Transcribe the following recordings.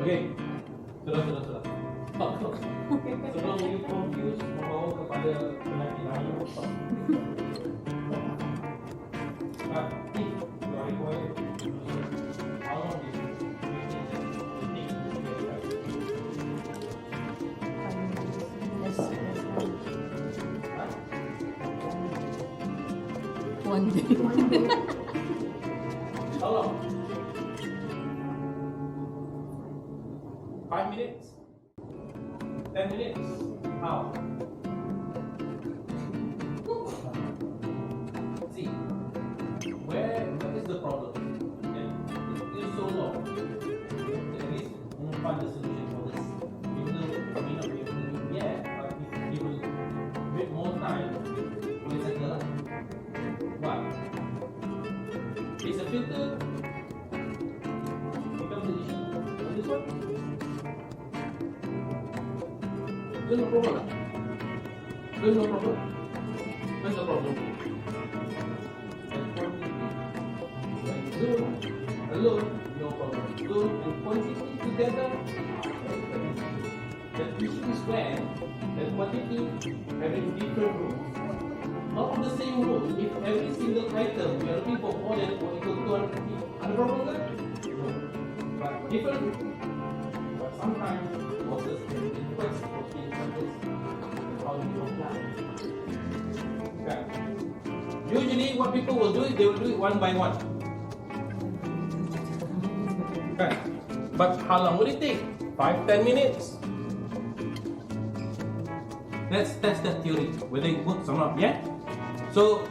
Okay. Sudah. Sebelum you confuse membawa kepada penyakit lain. But if you are required to do so, how long do you think it will take to get it right? One day. How long? 5 minutes? 10 minutes? How? See, where is the problem? It is so long. At least you will find the solution for this. Even though you may not be able to do it yet, but if you will wait more time, will it settle up? Why? It's a filter. Becomes the issue. And this one? There's no problem. There's no problem. Where's the problem? When zoom alone, no problem. Zoom and quantity together, the issue is when the quantity having different rules. Not the same rule. If every single item we are looking for more than or equal to 250, ada problem kan? No. But different rule. But sometimes bosses can request for things like this. How do you apply? Okay. Usually what people will do is they will do it one by one. Okay. But how long will it take? 5-10 minutes. Let's test that theory, whether it works or not, yeah? So,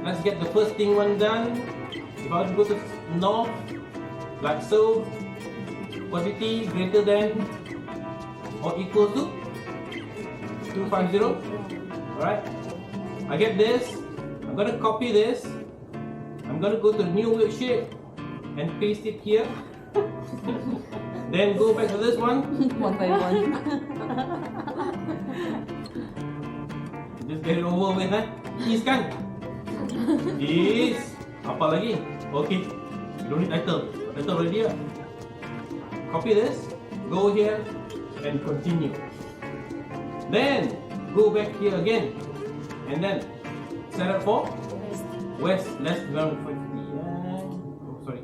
let's get the first thing one done. If I go to north, like so, quantity greater than or equal to 250. Alright, I get this. I'm going to copy this. I'm going to go to the new worksheet and paste it here. Then go back to this one. One by one. Just get it over with, eh? Is kan? Is. Apa lagi? Okay. You don't need title. Title already lah. Copy this. Go here and continue. Then go back here again, and then set up for west less than 150. Oh, sorry.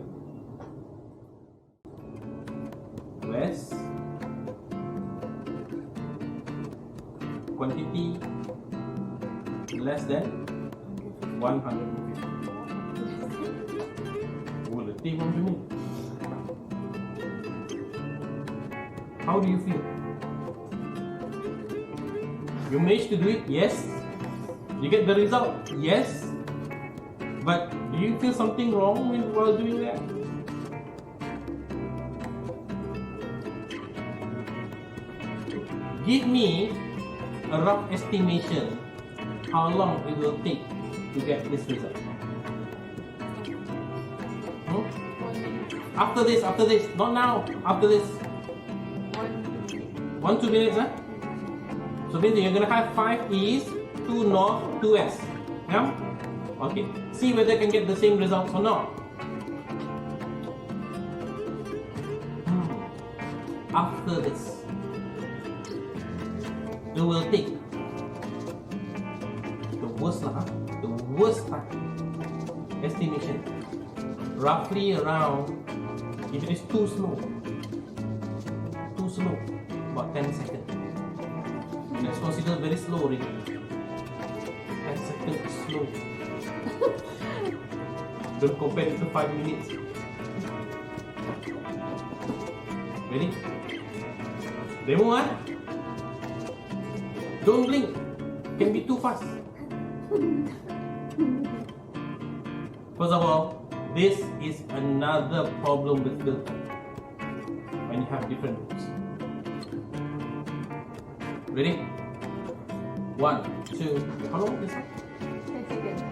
West quantity less than 150. Oh, letih macam ni. How do you feel? You managed to do it? Yes. You get the result? Yes. But do you feel something wrong while doing that? Give me a rough estimation how long it will take to get this result. After this, not now, after this. 1-2 minutes, huh? So means you're gonna have 5 east, 2 north, 2 west. Yeah? Okay. See whether you can get the same results or not. After this, it will take the worst time estimation, roughly around, if it is too slow, about 10 seconds. Let's consider very slow already. 10 seconds is slow. Don't compare it to 5 minutes. Ready? Demo, huh? Don't blink. Can be too fast. First of all, this is another problem with filter when you have different rules. Ready? 1, 2. How long is it? 10 seconds.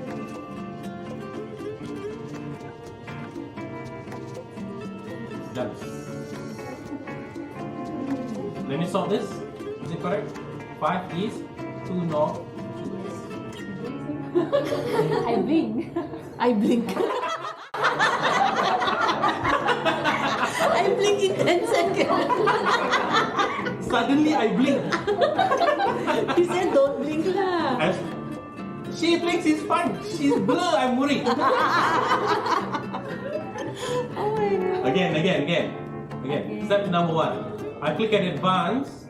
Done. Let me solve this. Is it correct? 5 east, 2 north, 2 west. I blink. I blink in 10 seconds. Suddenly I blink. He said don't blink lah. As she blinks, it's fine. She's blur, I'm worried. Oh my god. Again. Okay. Step number 1. I click at advanced.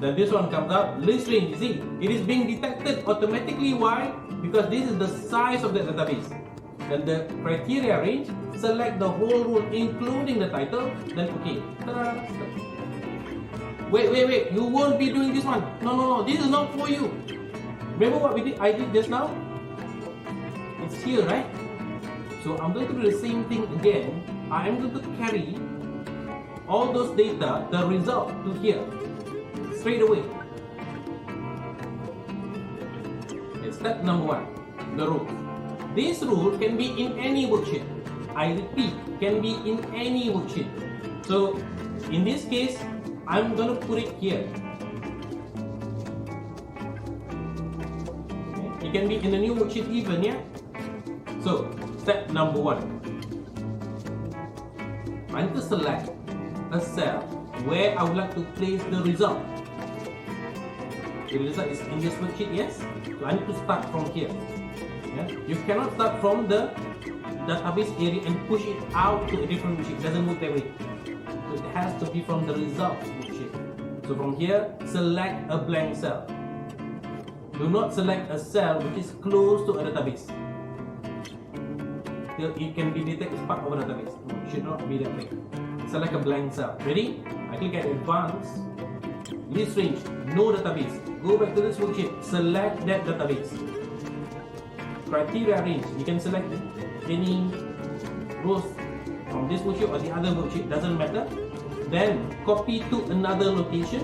Then this one comes up. List range. You see, it is being detected automatically. Why? Because this is the size of the database. Then the criteria range. Select the whole rule, including the title. Then okay. Ta-da. Wait. You won't be doing this one. No. This is not for you. Remember what I did just now? It's here, right? So I'm going to do the same thing again. I'm going to carry all those data, the result, to here straight away. Okay, step number 1, the rule. This rule can be in any worksheet. I repeat, can be in any worksheet. So in this case, I'm going to put it here. Okay. It can be in a new worksheet even, yeah? So step number 1. I need to select a cell where I would like to place the result. The result is in this worksheet, yes? So I need to start from here. Yeah? You cannot start from the database area and push it out to a different worksheet. It doesn't work that way. So it has to be from the results worksheet. So from here, select a blank cell. Do not select a cell which is close to a database. It can be detected as part of a database. No, it should not be that way. Select a blank cell. Ready? I click at advanced. List range, no database. Go back to this worksheet. Select that database. Criteria range. You can select any rows from this worksheet or the other worksheet. Doesn't matter. Then copy to another location.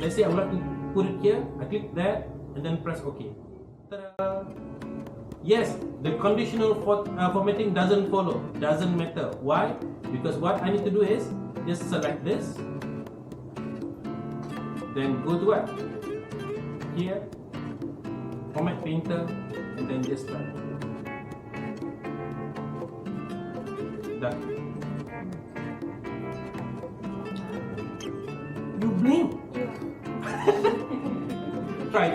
Let's say I would like to put it here. I click that and then press OK. Ta-da! Yes, the conditional formatting doesn't follow. Doesn't matter. Why? Because what I need to do is just select this. Then go to what? Here. Format painter. And then just start. Done. You blink. Try.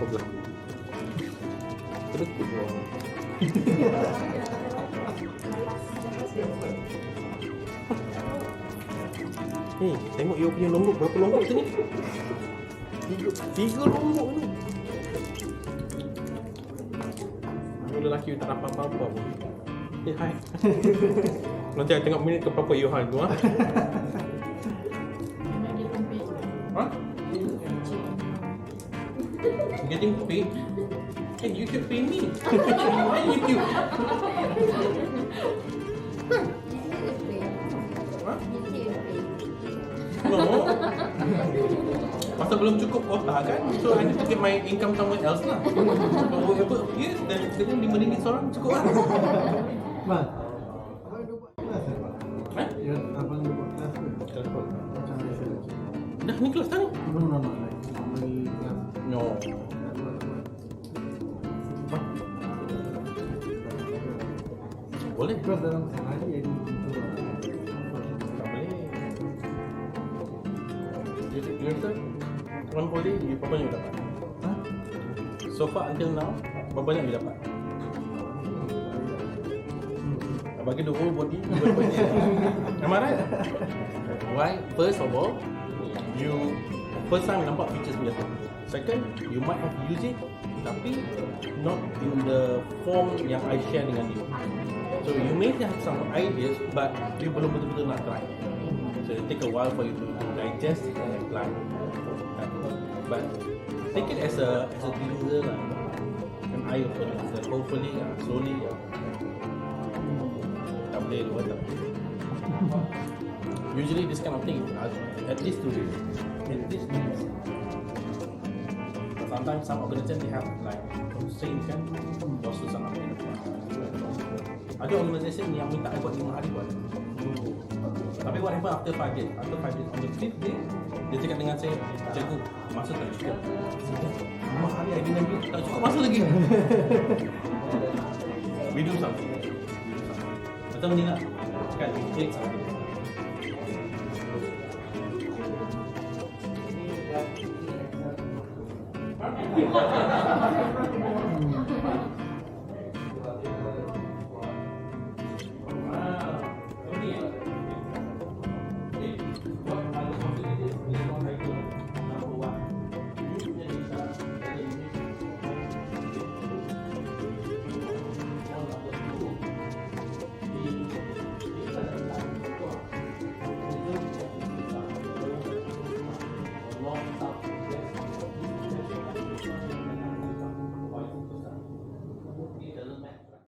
sebelah. Terus kedua. Ni, tengok you punya lombok berapa lombok sini? Tiga lombok ni. You lelaki you tak dapat apa-apa pun. Hai. Nanti I tengok minit ke berapa you hang tu ah. Huh? Getting paid? Hey, you should pay me. Why YouTube? Huh? No. Masa belum cukup kuota kan? So I need to get my income somewhere else lah. Whatever. Yes, dan RM5 seorang cukup lah. Mas, abang duduk buat kelas ke? Hah? Ya, abang duduk buat kelas ke? Kelas apa? Macam biasa. Dah ni kelas tadi? No, like normal kelas. No. Boleh? Because dalam sehari ada itu lah. Tak boleh. You understand? One whole day, berapa banyak you dapat? Hah? So far until now, berapa banyak you dapat? Bagi the whole body, berapa banyak? Am I right? Why? First of all, you first time nampak features punya tu. Second, you might have used it, tapi not in the form yang I share dengan you. So you may have some ideas, but you belum betul-betul nak try. So it take a while for you to digest it and apply. But take it as a teaser lah, an eye opener. So hopefully, slowly, tak boleh luar tak. Usually this kind of thing, at least 2 days. At least 2 days. Sometimes some organizations they have like saying kan, bos tu sangat boleh dapat. Ada organisasi yang minta I buat 5 hari buat. Tapi what happen after 5 days? After 5 days, on the 5th day, dia cakap dengan saya, cikgu, masa tak cukup. 5 hari I didn't do, tak cukup masa lagi. We do something. Macam ni lah, kan? We take something.